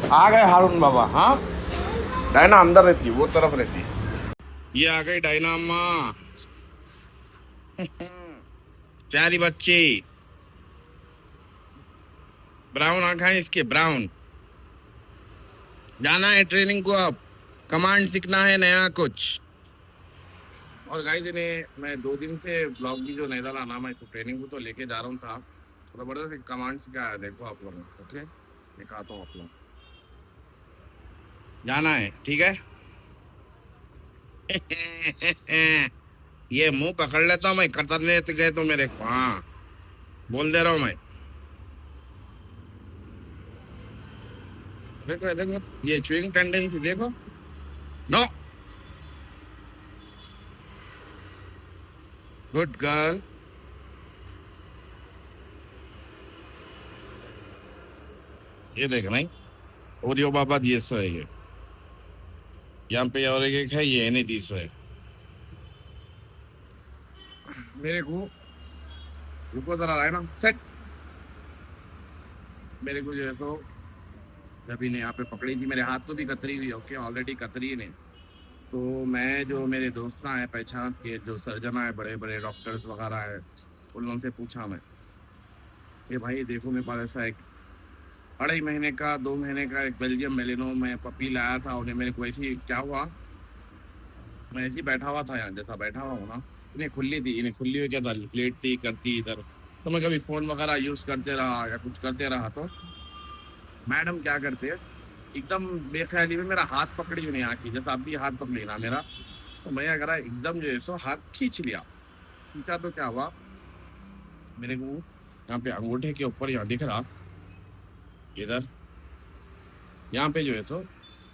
आ गए हारून बाबा। हाँ, डायना अंदर रहती है, वो तरफ रहती है। ये आ गई डायना अम्मा। प्यारी बच्ची। ब्राउन आंखें हैं इसके, ब्राउन। जाना है ट्रेनिंग को अब, कमांड सीखना है नया कुछ। और गाइस इन्हें मैं 2 दिन से ब्लॉग की जो नैदाल आना मैं इसको ट्रेनिंग को तो लेके जा रहा हूँ था, तो जबरदस्त कमांड सिखाया है, देखो आप लोगों को। ओके, दिखाता हूँ आप लोग। जाना है, ठीक है। ये मुंह पकड़ लेता हूँ मैं, कतरने गए तो मेरे को। हाँ, बोल दे रहा हूँ मैं। देखो देखो, ये च्युइंग टेंडेंसी देखो। No, good girl. ये देख नहीं, ओरियो बाबा ये सो है ये। यहाँ पे और एक है, ये नहीं 300 है मेरे को। रुको जरा, है ना सेट। मेरे को जो है तो जब इन्हें यहाँ पे पकड़ी थी, मेरे हाथ तो भी कतरी हुई। ओके, ऑलरेडी कतरी है नहीं। तो मैं जो मेरे दोस्त हैं पहचान के, जो सर्जन है, बड़े बड़े डॉक्टर्स वगैरह है, उन लोगों से पूछा मैं कि भाई देखो मेरे पास ऐसा एक 2.5 महीने का 2 महीने का एक बेल्जियम मेलिनो में पपी लाया था। उन्हें मेरे को ऐसी क्या हुआ, मैं ऐसे ही बैठा हुआ था यहाँ, जैसा बैठा हुआ हूँ ना, इन्हें खुली थी। इन्हें खुली हुई क्या था, लेटती करती इधर। तो मैं कभी फ़ोन वगैरह यूज़ करते रहा या कुछ करते रहा, तो मैडम क्या करते हैं, एकदम बेख्याली में मेरा हाथ पकड़ी नहीं आकी, जैसा आप भी हाथ पकड़ी ना मेरा। तो मैं क्या करा, एकदम जो है सो हाथ खींच लिया। खींचा तो क्या हुआ, मेरे को यहाँ पे अंगूठे के ऊपर, यहाँ दिख रहा इधर, यहाँ पे जो है सो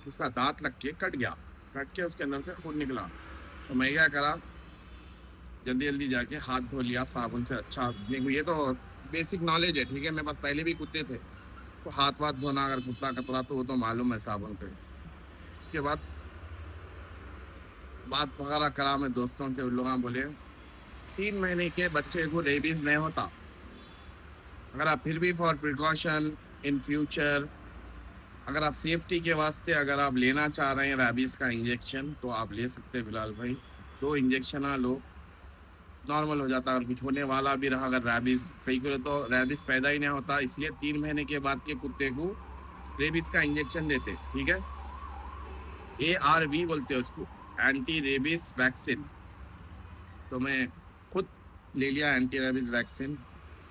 उसका दांत लग के कट गया। कट के उसके अंदर से खून निकला। तो मैं क्या करा, जल्दी जल्दी जाके हाथ धो लिया साबुन से। अच्छा, देखो ये तो बेसिक नॉलेज है, ठीक है। मेरे पास पहले भी कुत्ते थे, तो हाथ वाथ धोना, अगर कुत्ता कतरा तो वो तो मालूम है साबुन पे। उसके बाद बात वगैरह करा मैं दोस्तों से, उन लोग बोले 3 महीने के बच्चे को रेबीज नहीं होता। अगर आप फिर भी फॉर प्रिकॉशन इन फ्यूचर, अगर आप सेफ्टी के वास्ते अगर आप लेना चाह रहे हैं रेबीज का इंजेक्शन, तो आप ले सकते हैं बिलाल भाई। 2 इंजेक्शन लो, नॉर्मल हो जाता है। अगर कुछ होने वाला भी रहा, अगर रैबिस, कई को तो रैबिस पैदा ही नहीं होता, इसलिए 3 महीने के बाद के कुत्ते को रेबिस का इंजेक्शन देते, ठीक है। ARV बोलते हैं उसको, एंटी रेबिस वैक्सीन। तो मैं खुद ले लिया एंटी रेबिस वैक्सीन।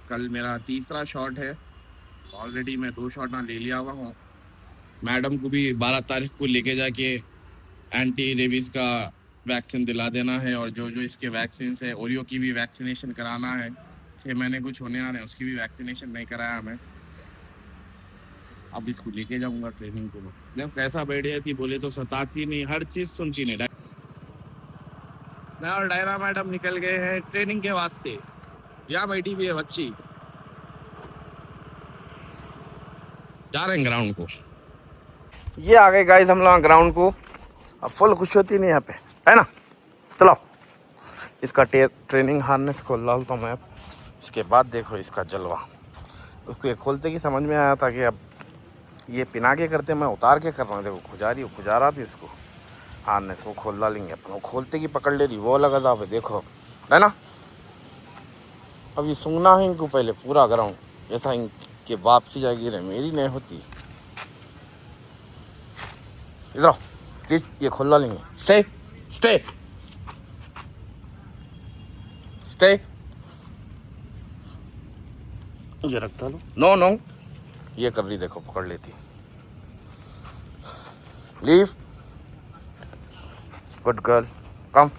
कल मेरा तीसरा शॉट है, ऑलरेडी मैं 2 शॉट ले लिया हुआ हूँ। मैडम को भी 12 तारीख को लेके जाके एंटी रेबिस का वैक्सीन दिला देना है। और जो जो इसके वैक्सीन है, ओरियो की भी वैक्सीनेशन कराना है। 6 महीने कुछ होने आ रहे हैं, उसकी भी वैक्सीनेशन नहीं कराया मैं। अब इसको लेके जाऊंगा ट्रेनिंग को। जब कैसा बैठ थी, बोले तो सताती नहीं, हर चीज सुनती नहीं। मैं और डायना मैडम निकल गए हैं ट्रेनिंग के वास्ते। यहाँ बैठी हुई है बच्ची, जा रहे हैं ग्राउंड को। ये आ गए गाइस हम लोग ग्राउंड को। अब फुल खुश होती नहीं यहाँ पे, है ना। चलो, इसका ट्रेनिंग हार्नेस खोल डालता हूँ मैं। इसके बाद देखो इसका जलवा। उसको ये खोलते की समझ में आया था कि अब ये पिना के करते, मैं उतार के कर रहा हूँ। देखो खुजारी, खुजारा भी उसको हार्नेस वो खोल डालेंगे अपन। वो खोलते की पकड़ ले रही, वो अलग अजाब है, देखो, है ना। अब ये सूंघना है इनको पहले पूरा ग्राउंड, ऐसा इनके बाप की जागीर है, मेरी नहीं होती। इधर प्लीज, ये खोल डालेंगे। स्टे स्टे स्टे, ये रखता लो। नो नो, ये कर रही, देखो पकड़ लेती। लीव, गुड गर्ल, कम।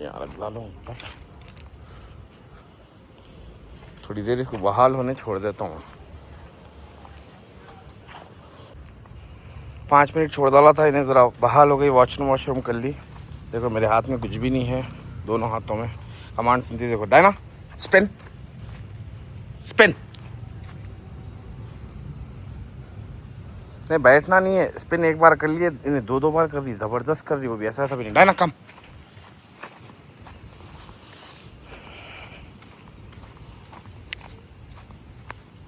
यार ला लो, थोड़ी देर इसको बहाल होने छोड़ देता हूँ। 5 मिनट छोड़ डाला था इन्हें, ज़रा बहाल हो गई, वॉशरूम कर ली। देखो मेरे हाथ में कुछ भी नहीं है, दोनों हाथों में कमांड सुनती। देखो डायना, स्पिन स्पिन, नहीं बैठना नहीं है, स्पिन एक बार कर लिए, इन्हें 2 बार कर दी, ज़बरदस्त कर रही, वो भी ऐसा ऐसा भी नहीं। डायना कम।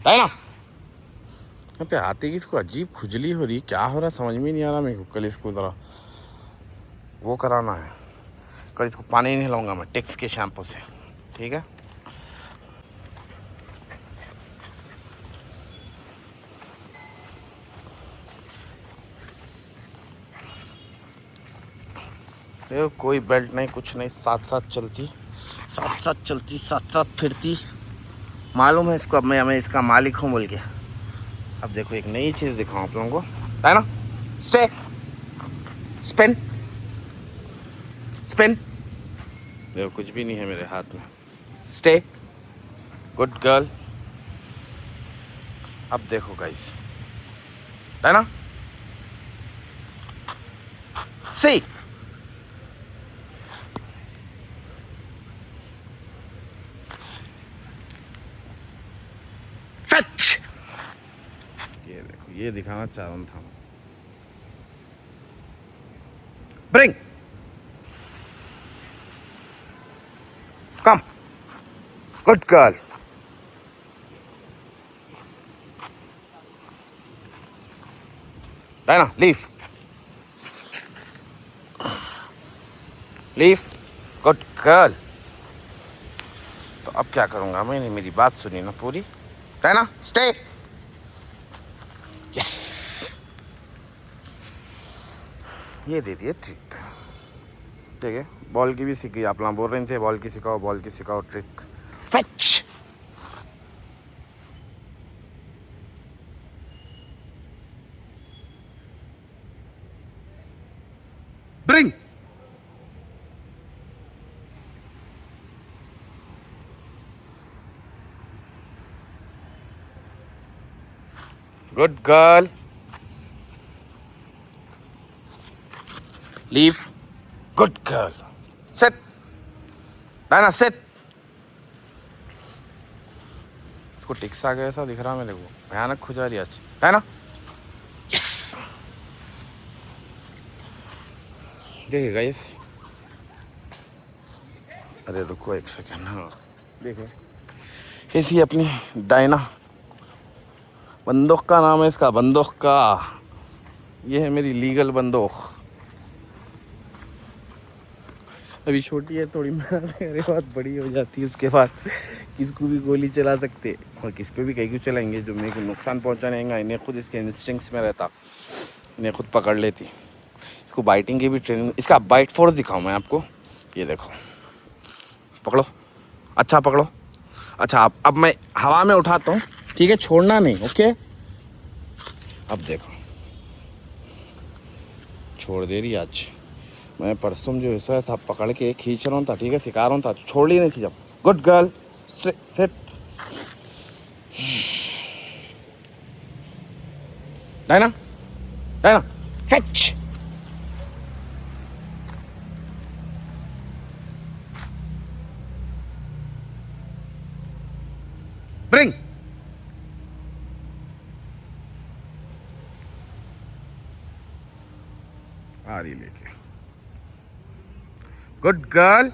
है ना। यहाँ पे आते ही इसको अजीब खुजली हो रही, क्या हो रहा समझ में नहीं आ रहा मेरे को। कल इसको ज़रा वो कराना है, कल इसको पानी नहीं लाऊंगा मैं टेक्स के शैम्पू से, ठीक है। देखो कोई बेल्ट नहीं कुछ नहीं, साथ साथ चलती साथ साथ फिरती। मालूम है इसको, अब मैं इसका मालिक हूँ बोल के। अब देखो एक नई चीज़ दिखाऊँ आप लोगों को, है ना। Stay, spin, spin. देखो कुछ भी नहीं है मेरे हाथ में। Stay, good girl. अब देखो गाइस, है ना। सी, फच। ये देखो, ये दिखाना चाह रहा था। Bring, come, good girl. Diana, leave, leave, good girl. तो अब क्या करूंगा, मैंने मेरी बात सुनी ना पूरी, डायना स्टे। यस, ये दे दिए ट्रिक, ठीक है। बॉल की भी सीख गई, आप लोग बोल रहे थे बॉल की सिखाओ trick. Fetch, bring, good girl. Leave, good girl. Set, Diana set. इसको टिक्स आ गया ऐसा दिख रहा मेरे को, भयानक खुजा रही आज, है ना। यस, देखिए गाइस, अरे रुको एक सेकेंड। हाँ देखिए कैसी अपनी डायना, बंदूक का नाम है इसका, बंदूक का। ये है मेरी लीगल बंदूक। अभी छोटी है थोड़ी, मेरे बाद बड़ी हो जाती है उसके बाद किसको भी गोली चला सकते, और किस पे भी कहीं को चलाएंगे जो मेरे को नुकसान पहुंचाने, इन्हें खुद इसके इंस्टिंक्ट्स में रहता, इन्हें खुद पकड़ लेती। इसको बाइटिंग की भी ट्रेनिंग, इसका बाइट फोर्स दिखाऊं मैं आपको। ये देखो, पकड़ो, अच्छा पकड़ो। अच्छा अब मैं हवा में उठाता हूँ, ठीक है, छोड़ना नहीं, ओके। अब देखो छोड़ दे रही आज। मैं परसों जो ऐसा था पकड़ के खींच रहा था, ठीक है, सिखा रहा था, छोड़ ही नहीं थी जब। Good girl, set, Diana, Diana fetch. Bring, आ रही लेके, good girl.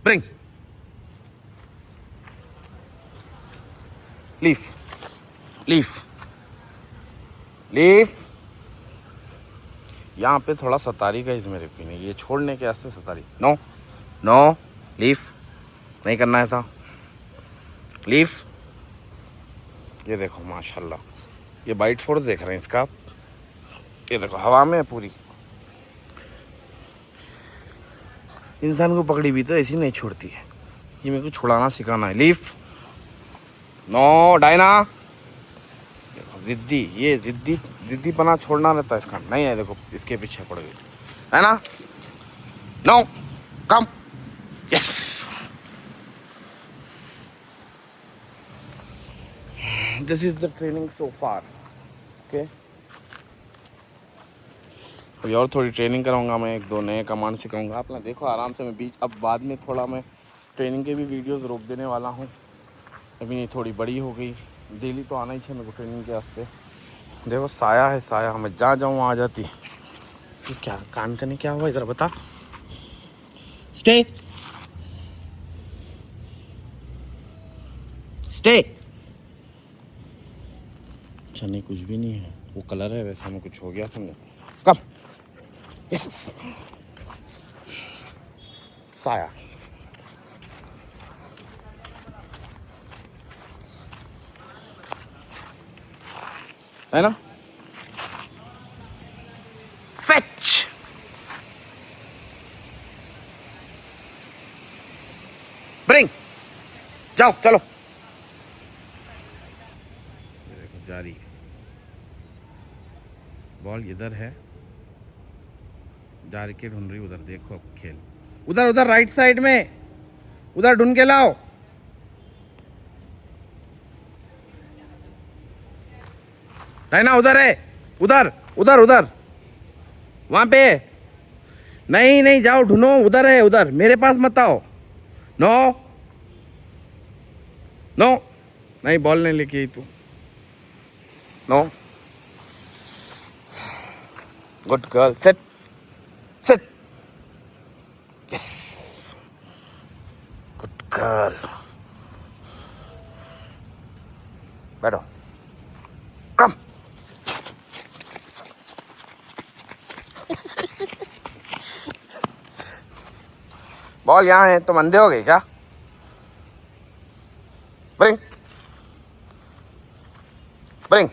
Bring, leave, leave, leave. यहाँ पे थोड़ा सतारी का इस मेरे पीने, ये छोड़ने के वास्ते सतारी। नो नो, लीफ नहीं करना ऐसा, लीफ। ये देखो माशाल्लाह, ये बाइट फोर्स देख रहे हैं इसका, ये देखो हवा में है पूरी। इंसान को पकड़ी भी तो ऐसी नहीं छोड़ती है, ये मेरे को छुड़ाना सिखाना है। Leave, no Diana. देखो जिद्दी, ये जिद्दी पना छोड़ना रहता है इसका, नहीं है देखो इसके पीछे पड़ गई, है ना। No, come, yes. This is the training so far, okay. अभी और थोड़ी ट्रेनिंग कराऊंगा मैं, एक दो नए कमांड सिखाऊंगा। आप ना देखो आराम से, मैं बीच अब बाद में थोड़ा मैं ट्रेनिंग के भी वीडियोस रोक देने वाला हूँ। अभी नहीं, थोड़ी बड़ी हो गई, डेली तो आना ही चाहिए मेरे को ट्रेनिंग के वास्ते। देखो साया है, साया, मैं जहाँ जाऊँ आ जाती। ये क्या कान करने क्या हुआ इधर बता। स्टे, स्टे, अच्छा नहीं, कुछ भी नहीं है, वो कलर है वैसे में कुछ हो गया समझो। कम यस साया है ना। फेच ब्रिंग जाओ चलो। देखो जारी बॉल इधर है, जा के ढूंढ रही उधर, देखो अब खेल उधर उधर राइट साइड में, उधर ढूंढ के लाओ। रहना उधर है, उधर उधर उधर वहां पे नहीं नहीं, जाओ ढूंढो, उधर है उधर, मेरे पास मत आओ। नो नो नहीं, बॉल नहीं लेके आई तू। No good girl, sit sit yes good girl, बैठो कम। बॉल यहाँ है, तुम अंधे हो गए क्या? ब्रिंग ब्रिंग,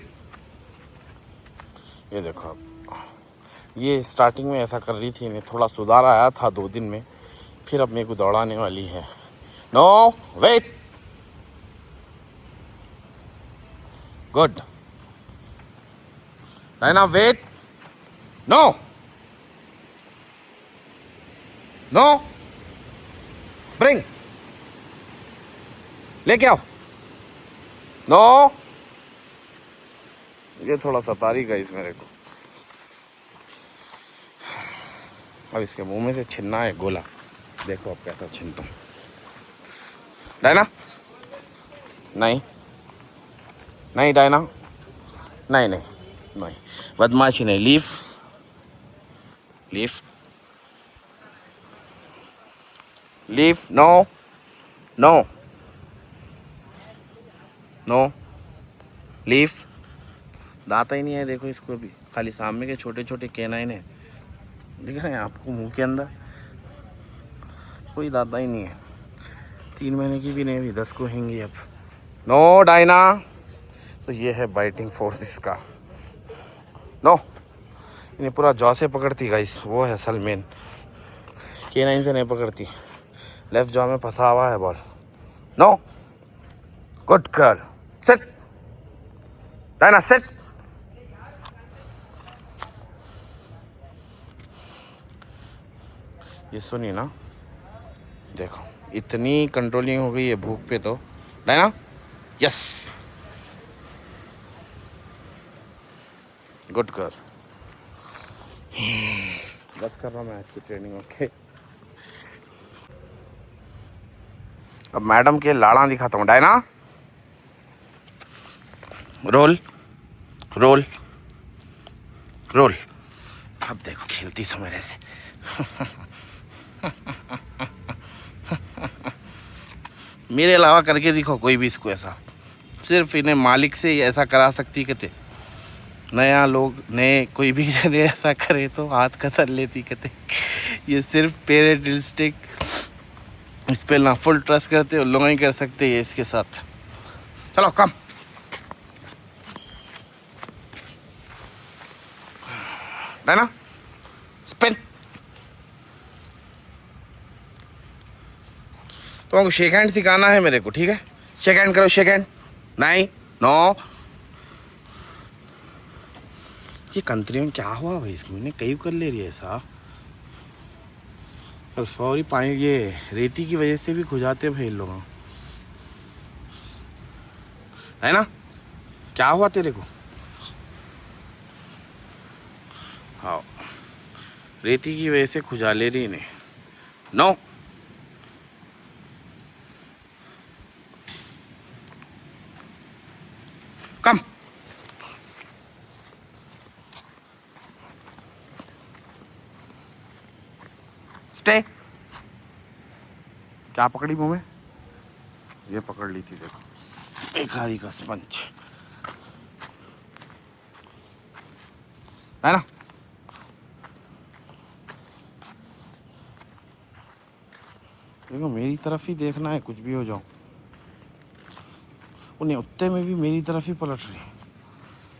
ये देखो, ये स्टार्टिंग में ऐसा कर रही थी, इन्हें थोड़ा सुधार आया था 2 दिन में, फिर अब मेरे को दौड़ाने वाली है। No wait good Raina, wait no no bring लेके आओ। नो ये थोड़ा सतारी गाइस मेरे को, अब इसके मुंह में से छीनना है गोला, देखो अब कैसा छीनता हूँ। डायना नहीं नहीं, डायना नहीं नहीं नहीं, बदमाशी नहीं, leave leave leave no no no leave. दांत ही नहीं है देखो इसको, भी खाली सामने के छोटे छोटे कैनाइन है, दिख रहे हैं आपको मुंह के अंदर, कोई दांत ही नहीं है। 3 महीने की भी नहीं हुई, 10 को हैंगी अब। नो डायना, तो ये है बाइटिंग फोर्स इसका। नो इन्हें पूरा जॉ से पकड़ती गाइस, वो है असल मेन, कैनाइन से नहीं पकड़ती, लेफ्ट जॉ में फंसा हुआ है ball. No good girl, set Diana sit. ये सुनिए ना, देखो इतनी कंट्रोलिंग हो गई है भूख पे, तो डायना यस गुड गर्ल। बस कर रहा हूँ मैं आज की ट्रेनिंग, ओके। अब मैडम के लाड़ा दिखाता हूँ, डायना रोल रोल रोल, अब देखो खेलती समय से। मेरे अलावा करके दिखो कोई भी इसको ऐसा, सिर्फ इन्हें मालिक से ही ऐसा करा सकती कहते, नया लोग नए कोई भी जने ऐसा करे तो हाथ कसर लेती कहते। ये सिर्फ पेरेंटिस्टिक, इस पे ना फुल ट्रस्ट करते, उन लोग ही कर सकते ये इसके साथ। चलो कम ना स्पिन, तो शेक हैंड सिखाना है मेरे को, ठीक है? शेक हैंड करो, शेक हैंड नहीं नो। ये कंट्री में क्या हुआ भाई, इसको इन्हें कई कर ले रही है ऐसा। सॉरी पानी, ये रेती की वजह से भी खुजाते भाई लोग, है ना? क्या हुआ तेरे को? हाँ रेती की वजह से खुजा ले रही इन्हें। No come stay. क्या पकड़ी मुंह में? ये पकड़ ली थी देखो, एक हारी का स्पंज। है ना। देखो मेरी तरफ ही देखना है, कुछ भी हो जाओ। उन्हें उत्ते में भी मेरी तरफ ही पलट रही।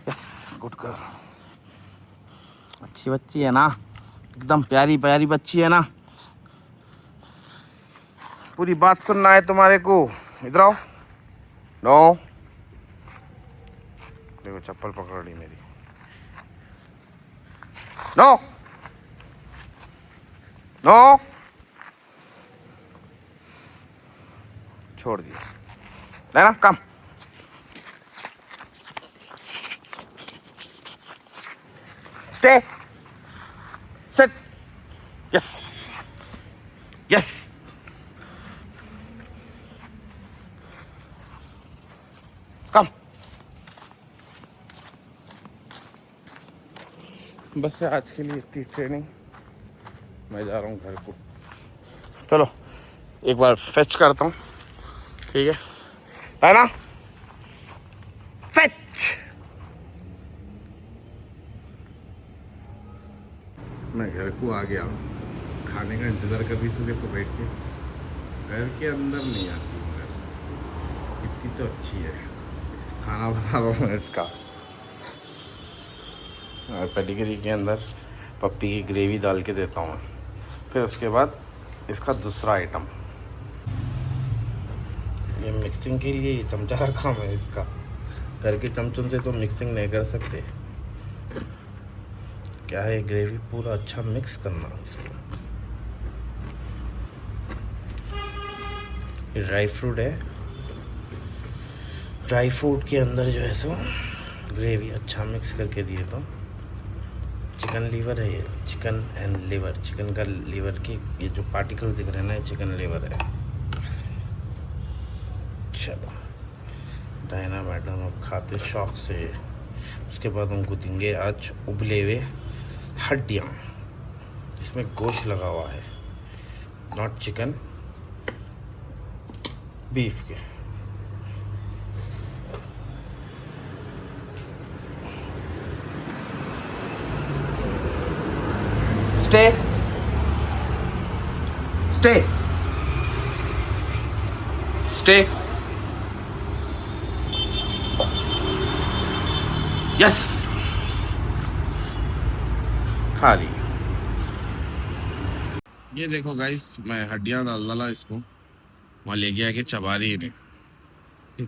यस, गुड गर्ल, अच्छी बच्ची है ना, एकदम प्यारी प्यारी बच्ची है ना। पूरी बात सुनना है तुम्हारे को। इधर आओ। नो, देखो चप्पल पकड़ ली मेरी। नो नो, छोड़ दिया, लेना come. Stay, sit, yes yes. Come. बस आज के लिए इतनी ट्रेनिंग, मैं जा रहा हूँ घर को। चलो एक बार फेच करता हूँ, ठीक है ना। फेच। मैं घर को आ गया, खाने का इंतज़ार कर रही थी, देखो बैठ के। घर के अंदर नहीं आती मगर इतनी तो अच्छी है। खाना बना रहा हूँ इसका, और पेडिग्री के अंदर पप्पी की ग्रेवी डाल के देता हूँ। फिर उसके बाद इसका दूसरा आइटम, ये मिक्सिंग के लिए चमचा रखा मैं इसका। घर के चमचों से तो मिक्सिंग नहीं कर सकते। क्या है, ग्रेवी पूरा अच्छा मिक्स करना इसको। ये ड्राई फ्रूट है, ड्राई फ्रूट के अंदर जो है सो ग्रेवी अच्छा मिक्स करके दिए तो। चिकन लीवर है ये, चिकन एंड लीवर, चिकन का लीवर की ये जो पार्टिकल दिख रहे हैं ना, ये चिकन लीवर है। चलो डायना मैडम अब खाते शौक से। उसके बाद उनको देंगे आज उबले हुए हड्डियाँ, इसमें गोश्त लगा हुआ है, नॉट चिकन, बीफ के। स्टे स्टे स्टे, यस, खा ली। ये देखो गाइस, मैं हड्डियां डाल डाला इसको, वहाँ ले गया कि चबा रही है।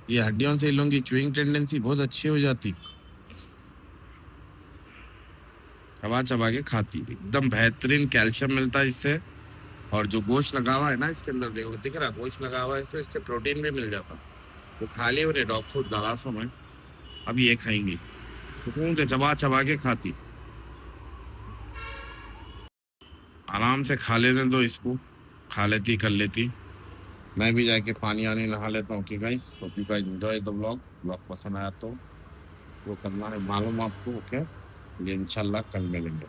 ये हड्डियों से इन लोगों की च्युइंग टेंडेंसी बहुत अच्छी हो जाती, चबा चबा के खाती, एकदम बेहतरीन कैल्शियम मिलता है इससे। और जो गोश्त लगा हुआ है ना इसके अंदर, देखो दिख रहा है गोश्त लगा हुआ है, तो इससे प्रोटीन भी मिल जाता। तो खा लिए उन्हें डॉग फूड दलासों में, अब ये खाएंगी, सुकून से चबा चबा के खाती। आराम से खा लेने दो इसको, खा लेती कर लेती। मैं भी जाके पानी आने नहा लेता हूँ। Okay guys, hope you guys enjoy the vlog पसंद आया तो वो करना है मालूम आपको। ओके, इंशाल्लाह कल मिलेंगे।